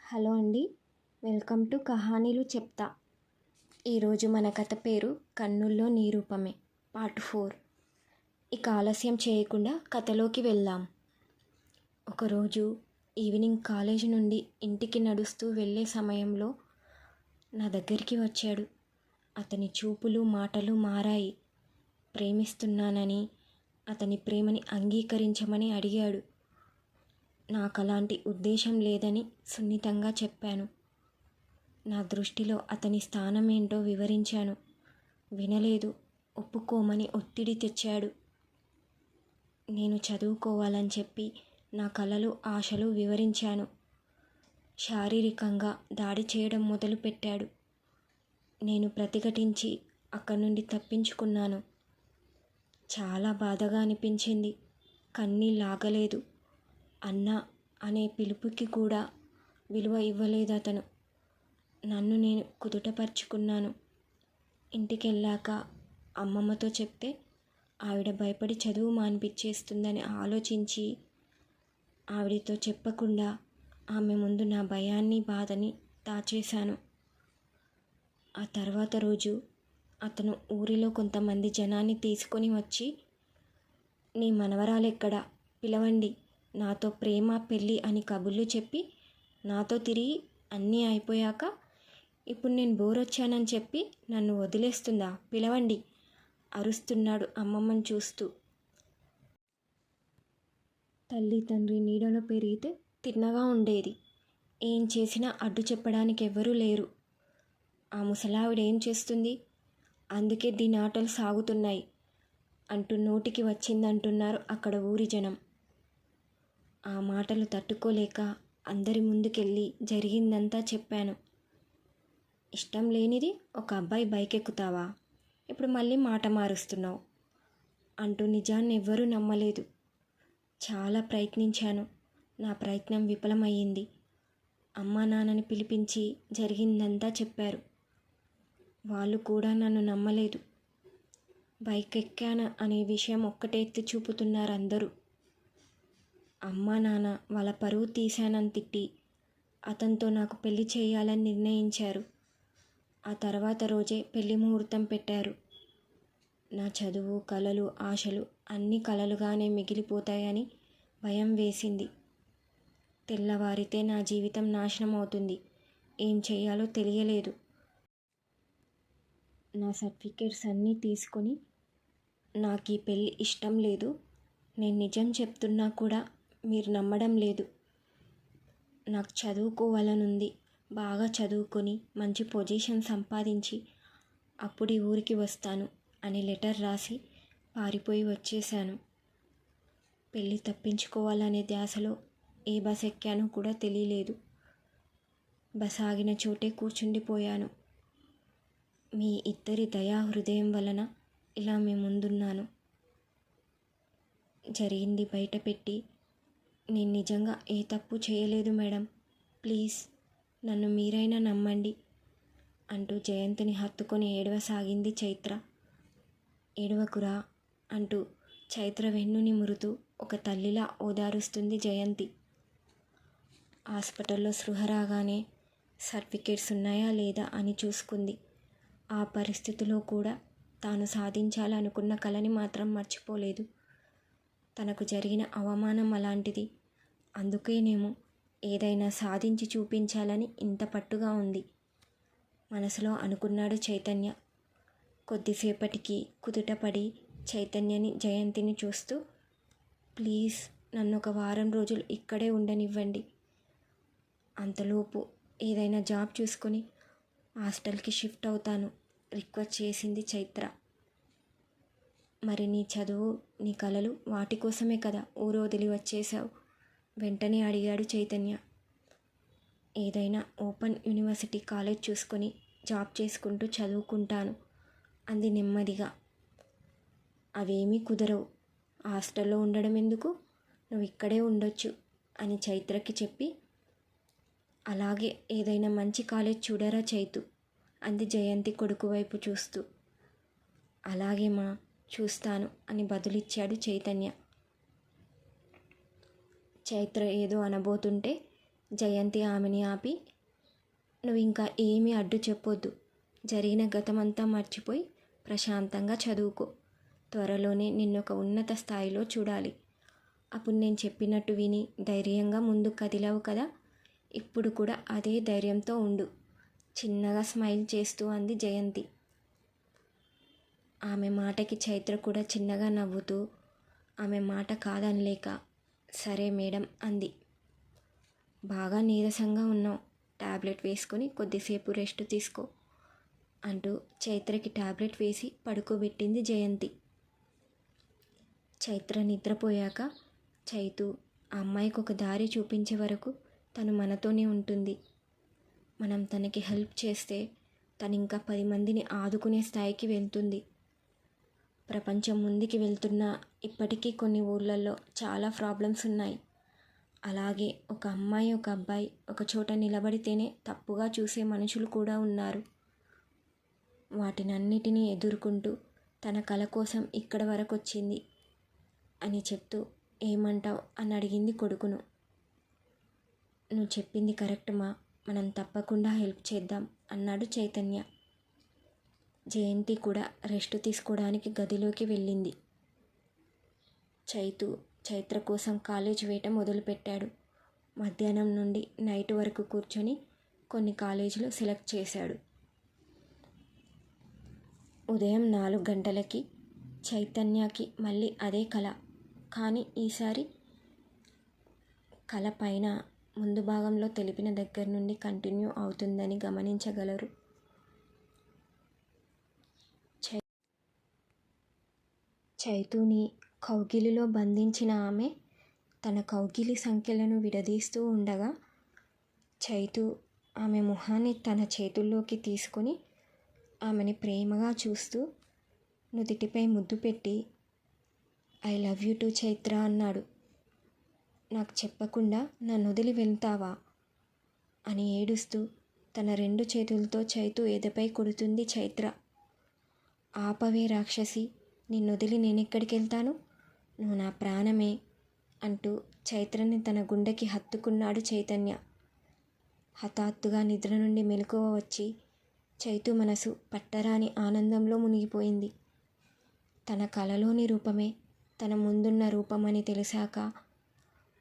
Hello అండి, welcome to కహానీలు చెప్తా. ఈరోజు మన కథ పేరు కన్నుల్లో నీ రూపమే, పార్ట్ 4. ఇక ఆలస్యం చేయకుండా కథలోకి వెళ్దాం. ఒకరోజు ఈవినింగ్ కాలేజీ నుండి ఇంటికి నడుస్తూ వెళ్ళే సమయంలో నా దగ్గరికి వచ్చాడు. అతని చూపులు మాటలు మారాయి. ప్రేమిస్తున్నానని, అతని ప్రేమని అంగీకరించమని అడిగాడు. నాకు అలాంటి ఉద్దేశం లేదని సున్నితంగా చెప్పాను. నా దృష్టిలో అతని స్థానం ఏంటో వివరించాను. వినలేదు. ఒప్పుకోమని ఒత్తిడి తెచ్చాడు. నేను చదువుకోవాలని చెప్పి నా కలలు ఆశలు వివరించాను. శారీరకంగా దాడి చేయడం మొదలుపెట్టాడు. నేను ప్రతిఘటించి అక్కడి నుండి తప్పించుకున్నాను. చాలా బాధగా అనిపించింది. కన్నీళ్ళాగలేదు. అన్నా అనే పిలుపుకి కూడా విలువ ఇవ్వలేదు అతను. నన్ను నేను కుదుటపరుచుకున్నాను. ఇంటికెళ్ళాక అమ్మమ్మతో చెప్తే ఆవిడ భయపడి చదువు మానిపించేస్తుందని ఆలోచించి ఆవిడతో చెప్పకుండా ఆమె ముందు నా భయాన్ని బాధని దాచేశాను. ఆ తర్వాత రోజు అతను ఊరిలో కొంతమంది జనాన్ని తీసుకొని వచ్చి, నీ మనవరాలెక్కడా, పిలవండి, నాతో ప్రేమ పెళ్ళి అని కబుర్లు చెప్పి నాతో తిరిగి అన్నీ అయిపోయాక ఇప్పుడు నేను బోరొచ్చానని చెప్పి నన్ను వదిలేస్తుందా, పిలవండి అరుస్తున్నాడు అమ్మమ్మని చూస్తూ. తల్లి తండ్రి నీడలో పెరిగితే తిన్నగా ఉండేది. ఏం చేసినా అడ్డు చెప్పడానికి ఎవ్వరూ లేరు. ఆ ముసలావిడేం చేస్తుంది, అందుకే దీని ఆటలు సాగుతున్నాయి అంటూ నోటికి వచ్చిందంటున్నారు అక్కడ ఊరి జనం. ఆ మాటలు తట్టుకోలేక అందరి ముందుకెళ్ళి జరిగిందంతా చెప్పాను. ఇష్టం లేనిది ఒక అబ్బాయి బైక్ ఎక్కుతావా, ఇప్పుడు మళ్ళీ మాట మారుస్తున్నావు అంటూ నిజాన్ని ఎవ్వరూ నమ్మలేదు. చాలా ప్రయత్నించాను. నా ప్రయత్నం విఫలమయ్యింది. అమ్మా నాన్నని పిలిపించి జరిగిందంతా చెప్పారు. వాళ్ళు కూడా నన్ను నమ్మలేదు. బైక్ ఎక్కాను అనే విషయం ఒక్కటే ఎత్తి చూపుతున్నారు అందరూ. అమ్మా నాన్న వాళ్ళ పరువు తీశానని తిట్టి అతనితో నాకు పెళ్లి చేయాలని నిర్ణయించారు. ఆ తర్వాత రోజే పెళ్లి ముహూర్తం పెట్టారు. నా చదువు, కలలు, ఆశలు అన్నీ కలలుగానే మిగిలిపోతాయని భయం వేసింది. తెల్లవారితే నా జీవితం నాశనం అవుతుంది. ఏం చేయాలో తెలియలేదు. నా సర్టిఫికేట్స్ అన్నీ తీసుకొని, నాకు ఈ పెళ్ళి ఇష్టం లేదు, నేను నిజం చెప్తున్నా కూడా మీరు నమ్మడం లేదు, నాకు చదువుకోవాలనుంది, బాగా చదువుకొని మంచి పొజిషన్ సంపాదించి అప్పుడు ఈ ఊరికి వస్తాను అని లెటర్ రాసి పారిపోయి వచ్చేశాను. పెళ్ళి తప్పించుకోవాలనే ధ్యాసలో ఏ బస్ ఎక్కానో కూడా తెలియలేదు. బస్ ఆగిన చోటే కూర్చుండిపోయాను. మీ ఇద్దరి దయా హృదయం వలన ఇలా మీ ముందున్నాను. జరిగింది బయట పెట్టి నేను నిజంగా ఏ తప్పు చేయలేదు మేడం, ప్లీజ్ నన్ను మీరైనా నమ్మండి అంటూ జయంతిని హత్తుకొని ఏడవసాగింది చైత్ర. ఏడవకురా అంటూ చైత్ర వెన్ను నిమురుతూ ఒక తల్లిలా ఓదారుస్తుంది జయంతి. హాస్పిటల్లో స్పృహ రాగానే సర్టిఫికేట్స్ ఉన్నాయా లేదా అని చూసుకుంది. ఆ పరిస్థితిలో కూడా తాను సాధించాలనుకున్న కలని మాత్రం మర్చిపోలేదు. తనకు జరిగిన అవమానం అలాంటిది. అందుకేనేమో ఏదైనా సాధించి చూపించాలని ఇంత పట్టుగా ఉంది మనసులో అనుకున్నాడు చైతన్య. కొద్దిసేపటికి కుదుటపడి చైతన్యని, జయంతిని చూస్తూ, ప్లీజ్ నన్ను ఒక వారం రోజులు ఇక్కడే ఉండనివ్వండి, అంతలోపు ఏదైనా జాబ్ చూసుకొని హాస్టల్కి షిఫ్ట్ అవుతాను రిక్వెస్ట్ చేసింది చైత్ర. మరి నీ చదువు, నీ కలలు వాటి కోసమే కదా ఊరు వదిలి వచ్చేసావు, వెంటనే అడిగాడు చైతన్య. ఏదైనా ఓపెన్ యూనివర్సిటీ కాలేజ్ చూసుకొని జాబ్ చేసుకుంటూ చదువుకుంటాను అంది నెమ్మదిగా. అవేమీ కుదరవు, హాస్టల్లో ఉండడం ఎందుకు, నువ్వు ఇక్కడే ఉండొచ్చు అని చైత్రకి చెప్పి, అలాగే ఏదైనా మంచి కాలేజ్ చూడరా చైతు అంది జయంతి కొడుకు వైపు చూస్తూ. అలాగే మా, చూస్తాను అని బదులిచ్చాడు చైతన్య. చైత్ర ఏదో అనబోతుంటే జయంతి ఆమెని ఆపి, నువ్వు ఇంకా ఏమీ అడ్డు చెప్పొద్దు. జరిగిన గతమంతా మర్చిపోయి ప్రశాంతంగా చదువుకో. త్వరలోనే నిన్నొక ఉన్నత స్థాయిలో చూడాలి. అప్పుడు నేను చెప్పినట్టు విని ధైర్యంగా ముందుకు కదిలావు కదా, ఇప్పుడు కూడా అదే ధైర్యంతో ఉండు. చిన్నగా స్మైల్ చేస్తూ అంది జయంతి. ఆమె మాటకి చైత్ర కూడా చిన్నగా నవ్వుతూ ఆమె మాట కాదనలేక సరే మేడం అంది. బాగా నీరసంగా ఉన్నావు, టాబ్లెట్ వేసుకొని కొద్దిసేపు రెస్ట్ తీసుకో అంటూ చైత్రకి టాబ్లెట్ వేసి పడుకోబెట్టింది జయంతి. చైత్ర నిద్రపోయాక చైతు ఆ అమ్మాయికి ఒక దారి చూపించే వరకు తను మనతోనే ఉంటుంది. మనం తనకి హెల్ప్ చేస్తే తను ఇంకా 10 మందిని ఆదుకునే స్థాయికి వెళ్తుంది. ప్రపంచం ముందుకి వెళ్తున్నా ఇప్పటికీ కొన్ని ఊళ్ళల్లో చాలా ప్రాబ్లమ్స్ ఉన్నాయి. అలాగే ఒక అమ్మాయి ఒక అబ్బాయి ఒక చోట నిలబడితేనే తప్పుగా చూసే మనుషులు కూడా ఉన్నారు. వాటినన్నిటినీ ఎదుర్కొంటూ తన కల కోసం ఇక్కడ వరకు వచ్చింది అని చెప్తూ ఏమంటావు అని అడిగింది కొడుకును. నువ్వు చెప్పింది కరెక్ట్ మా, మనం తప్పకుండా హెల్ప్ చేద్దాం అన్నాడు చైతన్య. జయంతి కూడా రెస్ట్ తీసుకోవడానికి గదిలోకి వెళ్ళింది. చైత్ర కోసం కాలేజ్ వేట మొదలుపెట్టాడు. మధ్యాహ్నం నుండి నైట్ వరకు కూర్చొని కొన్ని కాలేజీలు సెలెక్ట్ చేశాడు. ఉదయం 4 గంటలకి చైతన్యకి మళ్ళీ అదే కళ. కానీ ఈసారి కళ పైన ముందు భాగంలో తెలిపిన దగ్గర నుండి కంటిన్యూ అవుతుందని గమనించగలరు. చైతుని కౌగిలిలో బంధించిన ఆమె తన కౌగిలి సంఖ్యలను విడదీస్తూ ఉండగా చైతు ఆమె ముఖాన్ని తన చేతుల్లోకి తీసుకొని ఆమెని ప్రేమగా చూస్తూ నుదిటిపై ముద్దు పెట్టి I love you to Chaitra అన్నాడు. నాకు చెప్పకుండా నన్ను వదిలి వెళ్తావా అని ఏడుస్తూ తన 2 చేతులతో చైతు ఎదపై కొడుతుంది చైత్ర. ఆపవే రాక్షసి, నిన్నొదిలి నేనెక్కడికి వెళ్తాను, నువ్వు నా ప్రాణమే అంటూ చైత్రని తన గుండెకి హత్తుకున్నాడు చైతన్య. హఠాత్తుగా నిద్ర నుండి మెలకువ వచ్చి చైతు మనసు పట్టరాని ఆనందంలో మునిగిపోయింది. తన కలలోని రూపమే తన ముందున్న రూపమని తెలిసాక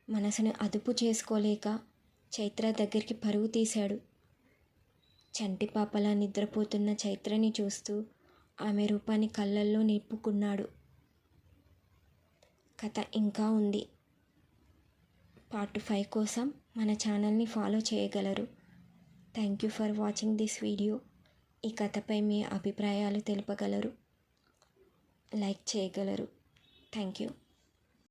మనసుని అదుపు చేసుకోలేక చైత్ర దగ్గరికి పరుగు తీశాడు. చంటిపాపలా నిద్రపోతున్న చైత్రని చూస్తూ ఆమె రూపాన్ని కళ్ళల్లో నింపుకున్నాడు. కథ ఇంకా ఉంది. పార్ట్ 5 కోసం మన ఛానల్ని ఫాలో చేయగలరు. Thank you for watching this video. ఈ కథపై మీ అభిప్రాయాలు తెలుపగలరు, లైక్ చేయగలరు. Thank you.